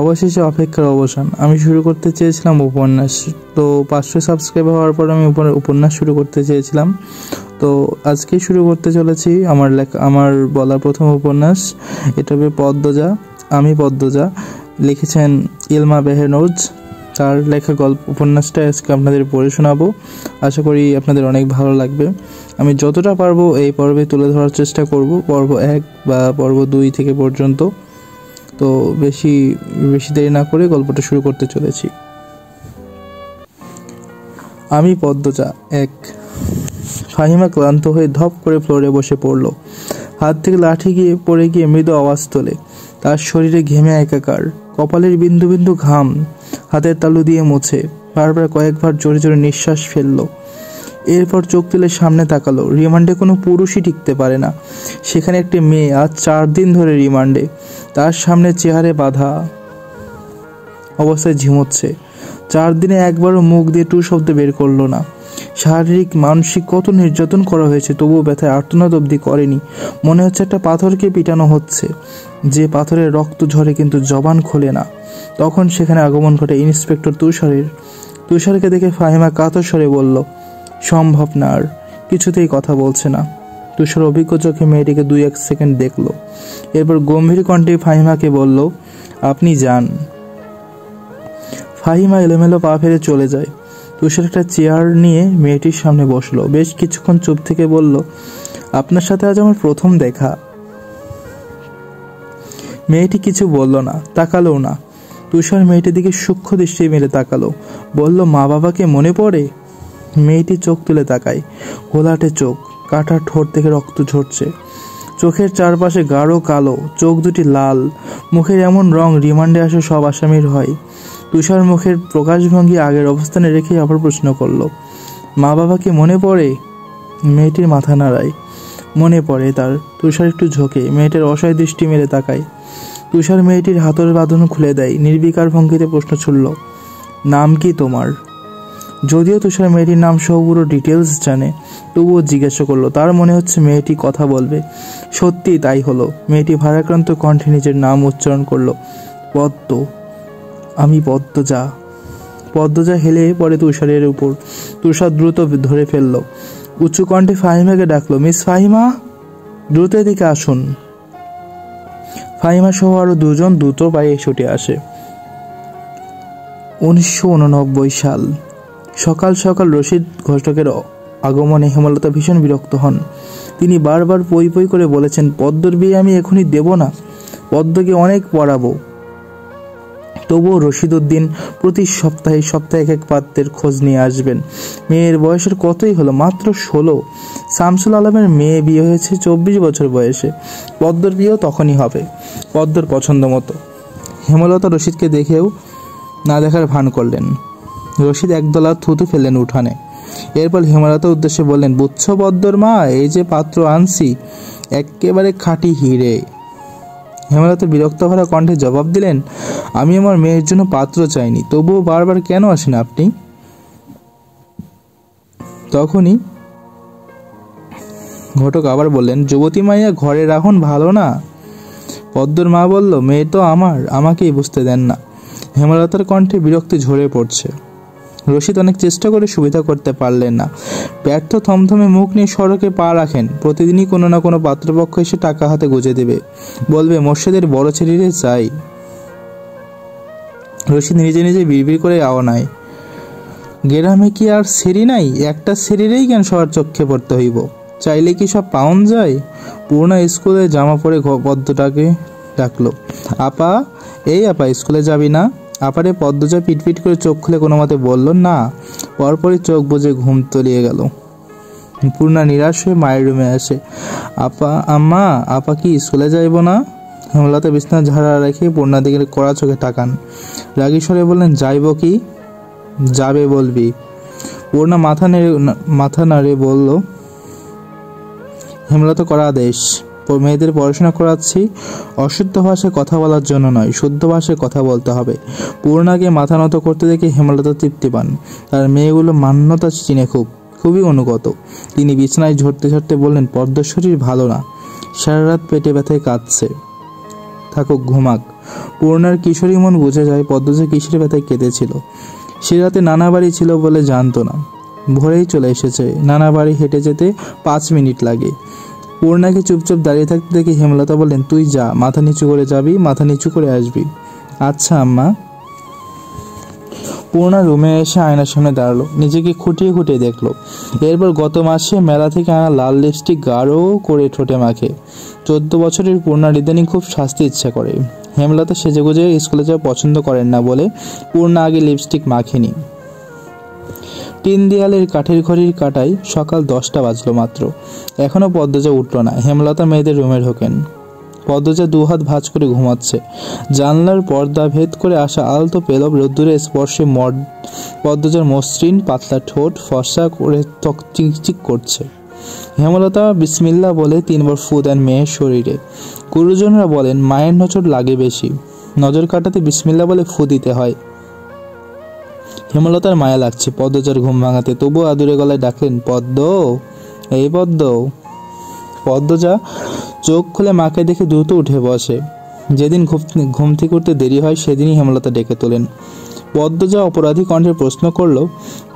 অবশেষে অপেক্ষার অবসান। আমি শুরু করতে চেয়েছিলাম উপন্যাস, তো 500 সাবস্ক্রাইবার হওয়ার পর আমি উপন্যাস শুরু করতে চেয়েছিলাম। তো আজকে শুরু করতে চলেছি আমার বলা প্রথম উপন্যাস। এটা হবে পদ্মজা। আমি পদ্মজা, লিখেছেন ইলমা বেহেরনোজ। তার লেখা উপন্যাসটা আজকে আপনাদের পড়ে শোনাবো। আশা করি আপনাদের অনেক ভালো লাগবে। আমি যতটা পারবো এই পর্বে তুলে ধরার চেষ্টা করব, পর্ব 1 বা পর্ব 2 থেকে পর্যন্ত। তো বেশি দেরি না করে গল্পটা শুরু করতে চলেছি। আমি পদ্মজা 1। ফাহিমা ক্লান্ত হয়ে ধপ করে ফ্লোরে বসে পড়ল। হাত থেকে লাঠি পড়ে গিয়ে মৃদু আওয়াজ তোলে। তার শরীরে ঘেমে একাকার, কপালের বিন্দু বিন্দু ঘাম হাতের তালু দিয়ে মুছে বারবার কয়েকবার জোরে জোরে নিঃশ্বাস ফেলল। এরপর চোখ তুলে সামনে তাকালো। রিমান্ডে কোনো পুরুষই টিকতে পারে না। সেখানে একটি মেয়ে আজ 4 দিন ধরে রিমান্ডে, তার সামনে চেহারে বাঁধা অবস্থায় ঝিমোচ্ছে। 4 দিনে একবারও মুখ দিয়ে টু শব্দ বের করলো না। শারীরিক মানসিক কত নির্যাতন করা হয়েছে, তবুও ব্যথায় আর্তনাদ অবধি করেনি। মনে হচ্ছে একটা পাথরকে পিটানো হচ্ছে, যে পাথরের রক্ত ঝরে কিন্তু জবান খোলে না। তখন সেখানে আগমন ঘটে ইন্সপেক্টর তুষারের। তুষারকে দেখে ফাহিমা কাতর স্বরে বলল, সম্ভব না, আর কিছুতেই কথা বলছে না। তুষার অভিজ্ঞ চোখে মেয়েটিকে 2-1 সেকেন্ড দেখল। এরপর গম্ভীর কণ্ঠে ফাহিমাকে বলল, আপনি যান। ফাহিমা এলোমেলো পা ফেলে চলে যায়। তুষার একটা চেয়ার নিয়ে মেয়েটির সামনে বসলো। বেশ কিছুক্ষণ চুপ থেকে বলল, আপনার সাথে আজ আমার প্রথম দেখা। মেয়েটি কিছু বলল না, তাকালো না। তুষার মেয়েটির দিকে সূক্ষ্ম দৃষ্টি মেলে তাকালো, বলল, মা বাবাকে মনে পড়ে? মেয়েটি চোখ তুলে তাকায়। ঘোলাটে চোখ, কাটা ঠোঁট থেকে রক্ত ঝরছে। চোখের চারপাশে গাঢ় কালো, চোখ দুটি লাল। মুখের এমন রং রিমান্ডে আসে সব আসামির হয়। তুষার মুখের প্রকাশভঙ্গি আগের অবস্থানে রেখে আবার প্রশ্ন করল, মা বাবাকে মনে পড়ে? মেয়েটির মাথা নাড়ায়। মনে পড়ে তার। তুষার একটু ঝোঁকে মেয়েটির অসহায় দৃষ্টি মেলে তাকায়। তুষার মেয়েটির হাতের বাঁধন খুলে দেয়। নির্বিকার ভঙ্গিতে প্রশ্ন ছুড়ল, নাম কি তোমার? যদিও তুষার মেয়েটির নাম সহ পুরো ডিটেলস জানে, তবুও জিজ্ঞাসা করলো। তার মনে হচ্ছে মেয়েটি কথা বলবে। সত্যি তাই হলো। মেয়েটি ভারাক্রান্ত কণ্ঠে নিজের নাম উচ্চারণ করলো, পদ্ম। আমি পদ্মজা। পদ্মজা হেলে পড়ে তুষারের উপর। তুষার দ্রুত ধরে ফেললো। উঁচু কণ্ঠে ফাহিমাকে ডাকলো, মিস ফাহিমা, দ্রুত এদিকে আসুন। ফাহিমা সহ আরো 2 জন দ্রুত পায়ে ছুটে আসে। 1989 সাল। সকাল সকাল রশিদ ঘটকের আগমনে হেমলতা ভীষণ বিরক্ত হন। তিনি বারবার পই পই করে বলেছেন, পদ্মর বিয়ে আমি এখনই দেব না, পদ্মকে অনেক পড়াবো। তবুও রশিদ উদ্দিন প্রতি সপ্তাহে এক পাত্রের খোঁজ নিয়ে আসবেন। মেয়ের বয়সের কতই হলো, মাত্র 16। শামসুল আলমের মেয়ে বিয়ে হয়েছে 24 বছর বয়সে। পদ্মর বিয়েও তখনই হবে, পদ্মর পছন্দ মতো। হেমলতা রশিদকে দেখেও না দেখার ভান করলেন। রশিদ একদলা থুতু ফেললেন উঠানে। এরপর হেমলতার উদ্দেশ্যে বললেন, বুঝছো পদ্মর মা, এই যে পাত্র আনছি একেবারে খাঁটি হিরে। হেমলতা বিরক্ত ভরা কণ্ঠে জবাব দিলেন, আমি আমার মেয়ের জন্য পাত্র চাইনি, তবুও বারবার কেন আসেন আপনি? তখনই ঘটক আবার বললেন, যুবতী মাইয়া ঘরে রাখুন, ভালো না? পদ্মর মা বলল, মেয়ে তো আমার, আমাকেই বুঝতে দেন না। হেমলতার কণ্ঠে বিরক্তি ঝরে পড়ছে। রশিদ অনেক চেষ্টা করে সুবিধা করতে পারলেন না। ব্যর্থ থমথমে মুখ নিয়ে সড়কে পা রাখেন। প্রতিদিনই কোনো না কোনো পাত্রপক্ষ এসে টাকা হাতে গুঁজে দেবে, বলবে মোর্শেদের বড় ছেড়ে চাই। রশিদ নিজে নিজে বিড়বিড় করে আওয়ানায়, গ্রামে কি আর সেরি নাই? একটা সেরিরেই কেন সবার চোখে পড়তে হইব? চাইলে কি সব পাউন যায়? পুরোনো স্কুলে জামা পরে পদ্মটাকে ডাকলো, আপা, এই আপা, স্কুলে যাবি না? আপারে পদ্মজা পিটপিট করে চোখ খুলে কোনো মতে বলল, না। পরপরই চোখ বুজে ঘুম তলিয়ে গেল। পূর্ণা নিরাশ হয়ে মায়ের রুমে আসে। আপা, আম্মা, আপা কি স্কুলে যাইব না? হেমলতা বিছনা ঝাড়া রেখে পূর্ণার দিকে কড়া চোখে তাকান। রাগী স্বরে বললেন, যাইব কি? যাবে বলবি। পূর্ণা মাথা নাড়ে বলল, হেমলতা করা আদেশ, মেয়েদের পড়াশোনা করাচ্ছি, অশুদ্ধ ভাষায় কথা বলার জন্য নয়, শুদ্ধ ভাষায় কথা বলতে হবে। পূর্ণাকে মাথা নত করতে দেখে হেমলতা তৃপ্তি পান। তার মেয়েগুলো মান্যতা চিনে খুবই অনুগত। তিনি বিছানায় ঝরতে ঝরতে বললেন, পদ্মর শরীর ভালো না, সারা রাত পেটে ব্যথায় কাঁদছে, থাকুক, ঘুমাক। পূর্ণার কিশোরী মন বুঝে যায় পদ্মজা কিসের ব্যথায় কেঁদেছিল। সে রাতে নানা বাড়ি ছিল বলে জানতো না। ভোরেই চলে এসেছে। নানা বাড়ি হেঁটে যেতে 5 মিনিট লাগে। পূর্ণাকে চুপচাপ দাঁড়িয়ে থাকতে দেখে হেমলতা বললেন, তুই যা, মাথা নিচু করে যাবি, মাথা নিচু করে আসবি। আচ্ছা আম্মা। পূর্ণা রুমে এসে আয়নার সামনে দাঁড়ালো, নিজেকে খুঁটিয়ে খুঁটিয়ে দেখলো। এরপর গত মাসে মেলা থেকে আনা লাল লিপস্টিক গাঢ় করে ঠোঁটে মাখে। 14 বছরের পূর্ণার ইদানিং খুব শাস্তি ইচ্ছা করে। হেমলতা সেজেগুজে স্কুলে যাওয়া পছন্দ করেন না বলে পূর্ণা আগে লিপস্টিক মাখেনি। 3 দেয়ালের কাঠের ঘড়ির কাঁটায় সকাল 10টা বাজলো মাত্র। এখনো পদ্মজা উঠল না। হেমলতা মেয়েদের রুমে ঢোকেন। পদ্মজা 2 হাত ভাঁজ করে ঘুমাচ্ছে। জানলার পর্দা ভেদ করে আসা আলতো পেলব রোদ্দুরের স্পর্শে পদ্মজার মসৃণ পাতলা ঠোঁট ফর্সা করে ত্বক চিকচিক করছে। হেমলতা বিসমিল্লাহ বলে 3 বার ফু দেন মেয়ের শরীরে। গুরুজনরা বলেন মায়ের নজর লাগে বেশি, নজর কাটাতে বিসমিল্লাহ বলে ফু দিতে হয়। হেমলতার মায়া লাগছে পদ্মজার ঘুম ভাঙাতে, তবুও আদুরে গলায় ডাকলেন, পদ্ম, এই পদ্ম। পদ্মজা চোখ খুলে মাকে দেখে দ্রুত উঠে বসে। যেদিন ঘুম থেকে উঠতে দেরি হয় সেদিনই হেমলতা ডেকে তোলেন। পদ্মজা অপরাধী কণ্ঠে প্রশ্ন করল,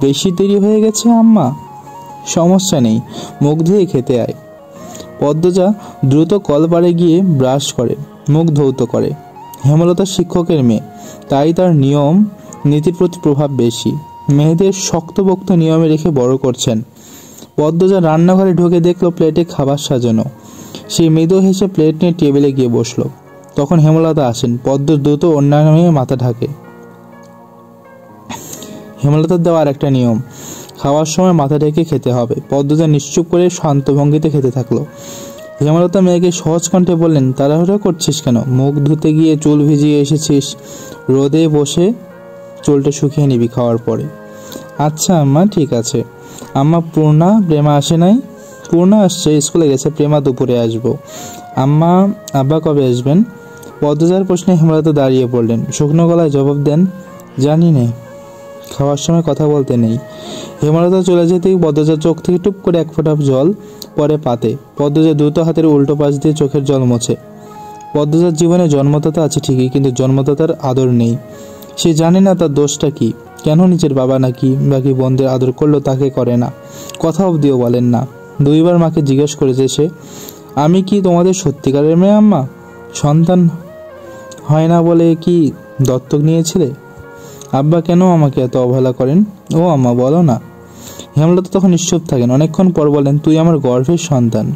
বেশি দেরি হয়ে গেছে আম্মা? সমস্যা নেই, মুখ ধুয়ে খেতে আয়। পদ্মজা দ্রুত কলপাড়ে গিয়ে ব্রাশ করে, মুখ ধৌত করে। হেমলতা শিক্ষকের মেয়ে, তাই তার নিয়ম নীতির প্রতি প্রভাব বেশি। মেয়েদের শক্তপোক্ত নিয়মে রেখে বড় করছেন। পদ্মজা রান্নাঘরে ঢুকে দেখলো প্লেটে খাবার সাজানো। সে মৃদু হেসে প্লেট নিয়ে টেবিলে গিয়ে বসলো। তখন হেমলতা আসেন। পদ্ম দ্রুত অন্যান্য মেয়ে মাথা ঢাকে। হেমলতার দেওয়া আর একটা নিয়ম, খাওয়ার সময় মাথা ঢেকে খেতে হবে। পদ্মজা নিশ্চুপ করে শান্ত ভঙ্গিতে খেতে থাকলো। হেমলতা মেয়েকে সহজ কণ্ঠে বললেন, তাড়াহুড়ো করছিস কেন? মুখ ধুতে গিয়ে চুল ভিজিয়ে এসেছিস, রোদে বসে চুলটা শুকিয়ে নিবি খাওয়ার পরে। আচ্ছা আম্মা, ঠিক আছে। আম্মা, পূর্ণা প্রেমা আসে নাই? পূর্ণা আসছে, স্কুলে গেছে। প্রেমা দুপুরে আসবো। আম্মা, আব্বা কবে আসবেন? পদ্মজার প্রশ্নে হেমলতা দাঁড়িয়ে পড়লেন। শুকনো গলায় জবাব দেন, জানি নে, খাওয়ার সময় কথা বলতে নেই। হেমলতা চলে যেতেই পদ্মজার চোখ থেকে টুপ করে 1 ফোঁটা জল পরে পাতে। পদ্মজা দ্রুত হাতের উল্টো পাশ দিয়ে চোখের জল মোছে। পদ্মজার জীবনে জন্মদাতা আছে ঠিকই, কিন্তু জন্মদাতার আদর নেই। সে জানে না তার দোষটা কি, কেন নিজের বাবা নাকি বাকি বোনদের আদর করলো তাকে করে না, কথা অবধিও বলেন না। 2 বার মাকে জিজ্ঞেস করেছে সে, আমি কি তোমাদের সত্যিকারের মেয়ে আম্মা? সন্তান হয় না বলে কি দত্তক নিয়েছিলে? আব্বা কেন আমাকে এত অবহেলা করেন? ও আম্মা, বলো না। হেমলতা তখন নিশ্চুপ থাকেন। অনেকক্ষণ পর বলেন, তুই আমার গর্ভের সন্তান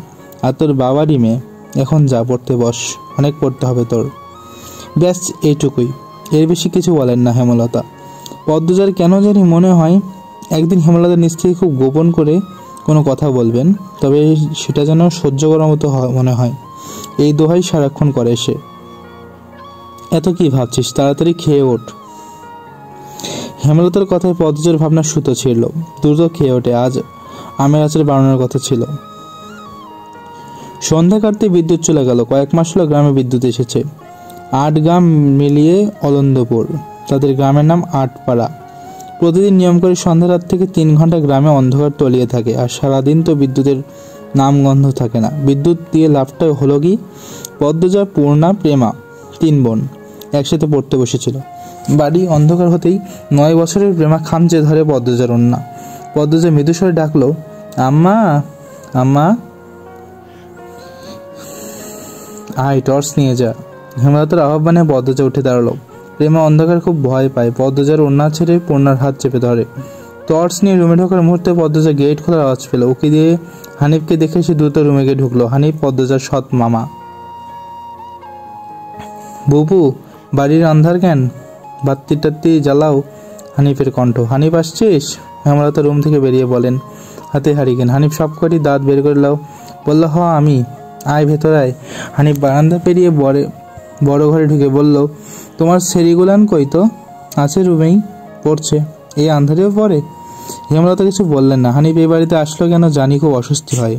আর তোর বাবারই মেয়ে। এখন যা, পড়তে বস, অনেক পড়তে হবে তোর। ব্যাস এইটুকুই, এর বেশি কিছু বলেন না হেমলতা। পদ্মজার কেন জানি মনে হয় একদিন হেমলতা নিজ থেকে খুব গোপন করে কোনো কথা বলবেন, তবে সেটা যেন সহ্য করার মতো মনে হয়। এই দোহাই সারাক্ষণ করে সে। এত কি ভাবছিস, তাড়াতাড়ি খেয়ে ওঠ। হেমলতার কথায় পদ্মজার ভাবনা সুতো ছিঁড়ল। দ্রুত খেয়ে ওঠে। আজ আমের আচার বানানোর কথা ছিল। সন্ধ্যা কাটতে বিদ্যুৎ চলে গেল। কয়েক মাস হলো গ্রামে বিদ্যুৎ এসেছে। 8 গ্রাম মিলিয়ে অলন্দপুর, তাদের গ্রামের নাম 8 পাড়া। প্রতিদিন নিয়ম করে সন্ধ্যা রাত থেকে 3 ঘন্টা গ্রামে অন্ধকার তলিয়ে থাকে। আর সারাদিন তো বিদ্যুতের নামগন্ধ থাকে না। বিদ্যুৎ দিয়ে লাভটা হলো কি, পদ্মজা, পূর্ণা, প্রেমা 3 বোন একসাথে পড়তে বসেছিল। বাড়ি অন্ধকার হতেই 9 বছরের প্রেমা খামচে ধরে পদ্মজার ওন্না। পদ্মজা মৃদুস্বরে ডাকলো, আম্মা, আম্মা, আয় টর্চ নিয়ে যা। হেমলতার আহ্বানে পদ্মজা উঠে দাঁড়ালো। প্রেমা অন্ধকার খুব ভয় পায়। পদ্মজার ওন্না ছেড়ে পূর্ণার হাত চেপে ধরে। টর্চ নিয়ে রুমে ঢোকার মুহূর্তে পদ্মজা গেট খোলার আওয়াজ পেল। উকি দিয়ে হানিফকে দেখে সে দ্রুত রুমে গিয়ে ঢুকলো। হানিফ পদ্মজার সৎ মামা। বুবু, বাড়ির আন্ধার কেন? বাত্তি টাত্তি জ্বালাও। হানিফের কণ্ঠ। হানিফ আসছিস? হেমলতা রুম থেকে বেরিয়ে বলেন, হাতে হারিকেন। হানিফ সবকটি দাঁত বের করে বলল, হ আমি। আয় ভেতর আয়। হানিফ বারান্দা পেরিয়ে বড় ঘরে ঢুকে বলল, তোমার সেরিগুলান কই? তো আছে রুমেই পড়ছে। এই আন্ধারেও পড়ে? হেমলতা কিছু বললেন না। হানিফ এই বাড়িতে আসলো কেন জানি, খুব অস্বস্তি হয়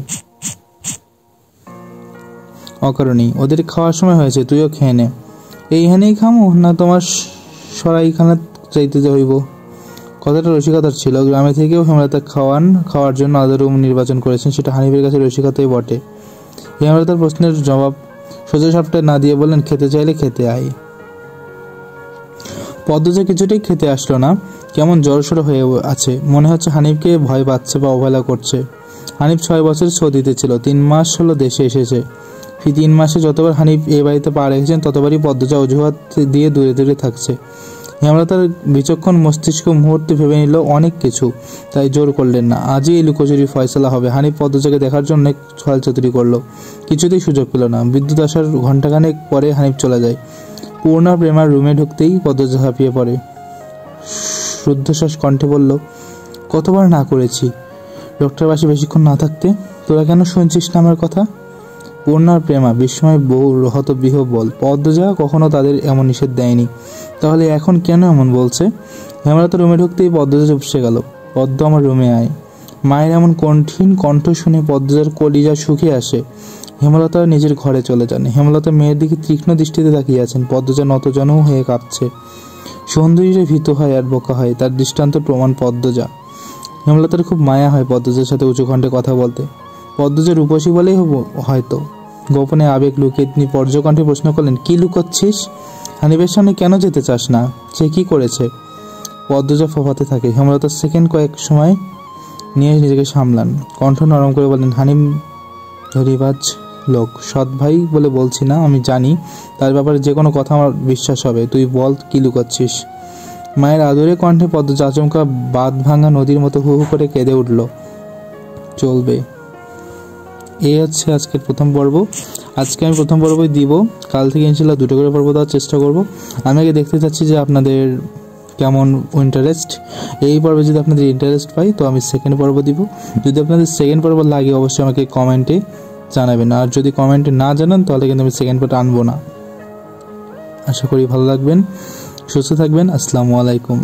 অকারণেই। ওদের খাওয়ার সময় হয়েছে, তুইও খেয়ে নে। এইখানেই খামো না তোমার সরাইখানা চাইতে হইব? কথাটা রসিকতার ছিল। গ্রামে থেকেও হেমলতা খাওয়ার জন্য আলাদা রুম নির্বাচন করেছেন, সেটা হানিফের কাছে রসিকতাই বটে। হেমলতার প্রশ্নের জবাব সোজা সাপটা না দিয়ে বললেন, খেতে চাইলে খেতে আয়। পদ্মজা কিছুতেই খেতে আসলো না, কেমন জড়সড় হয়ে আছে, মনে হচ্ছে হানিফকে ভয় পাচ্ছে বা অবহেলা করছে। হানিফ 6 বছর সৌদিতে ছিল, 3 মাস হলো দেশে এসেছে। সেই 3 মাসে যতবার হানিফ এ বাড়িতে পা রেখেছেন ততবারই পদ্মজা অজুহাত দিয়ে দূরে দূরে থাকছে। হেমলতার বিচক্ষণ মস্তিষ্ক মুহূর্তে ভেবে নিল অনেক কিছু, তাই জোর করলেন না। আজই এই লুকোচুরি ফয়সলা হবে। হানিফ পদ্মজাকে দেখার জন্য অনেক ছলচাতুরি করলো, কিছুতেই সুযোগ পেল না। বিদ্যুৎ আসার ঘণ্টাখানেক পরে হানিফ চলে যায়। পূর্ণা প্রেমার রুমে ঢুকতেই পদ্মজা হাঁপিয়ে পড়ে, রুদ্ধশ্বাস কণ্ঠে বলল, কতবার না করেছি ডক্টর বাসে বেশিক্ষণ না থাকতে, তোরা কেন শুনছিস না আমার কথা? পূর্ণার প্রেমা বিস্ময় বহু হতবিহ্বল। পদ্মজা কখনো তাদের এমন নিষেধ দেয়নি, তাহলে এখন কেন এমন বলছে? হেমলতা রুমে ঢুকতেই পদ্মজা চুপসে গেল। পদ্ম, আমার রুমে আয়। মায়ের এমন কঠিন কণ্ঠ শুনে পদ্মজার কলিজা শুকিয়ে আসে। হেমলতা নিজের ঘরে চলে যান। হেমলতা মেয়ের দিকে তীক্ষ্ণ দৃষ্টিতে তাকিয়ে আছেন। পদ্মজা নতজনও হয়ে কাঁপছে। সৌন্দর্যে ভীত হয় আর বোকা হয়, তার দৃষ্টান্ত প্রমাণ পদ্মজা। হেমলতার খুব মায়া হয় পদ্মজার সাথে উঁচু কণ্ঠে কথা বলতে। পদ্মজা রূপসী বলেই হয়তো গোপনে আবেগ লুকিয়ে তিনি পর্যকণ্ঠে প্রশ্ন করলেন, কি লুকোচ্ছিস? হানিফের সামনে কেন যেতে চাস না? সে কি করেছে? পদ্মজা ফোফাতে থাকে। হেমলতা সেকেন্ড কয়েক সময় নিয়ে নিজেকে সামলান, কণ্ঠ নরম করে বলেন, হানিফ ধরিবাজ লোক, সৎ ভাই বলে বলছি না, আমি জানি তার ব্যাপারে যে কোনো কথা আমার বিশ্বাস হবে। তুই বল, কি লুকাচ্ছিস? মায়ের আদরে কণ্ঠে পদ্মজা আচমকা বাঁধ ভাঙা নদীর মতো হু হু করে কেঁদে উঠল। চলবে। এই হচ্ছে আজকের প্রথম পর্ব। আজকে আমি প্রথম পর্বই দিব, কাল থেকে ইনশাল্লাহ 2টো করে পর্ব দেওয়ার চেষ্টা করব। আমি আগে দেখতে চাচ্ছি যে আপনাদের কেমন ইন্টারেস্ট। এই পর্বে যদি আপনাদের ইন্টারেস্ট পাই তো আমি সেকেন্ড পর্ব দিব। যদি আপনাদের সেকেন্ড পর্ব লাগে অবশ্যই আমাকে কমেন্টে জানাবেন, আর যদি কমেন্টে না জানান তাহলে কিন্তু আমি সেকেন্ড পার্ট আনবো না। আশা করি ভালো লাগবেন, সুস্থ থাকবেন। আসসালামু আলাইকুম।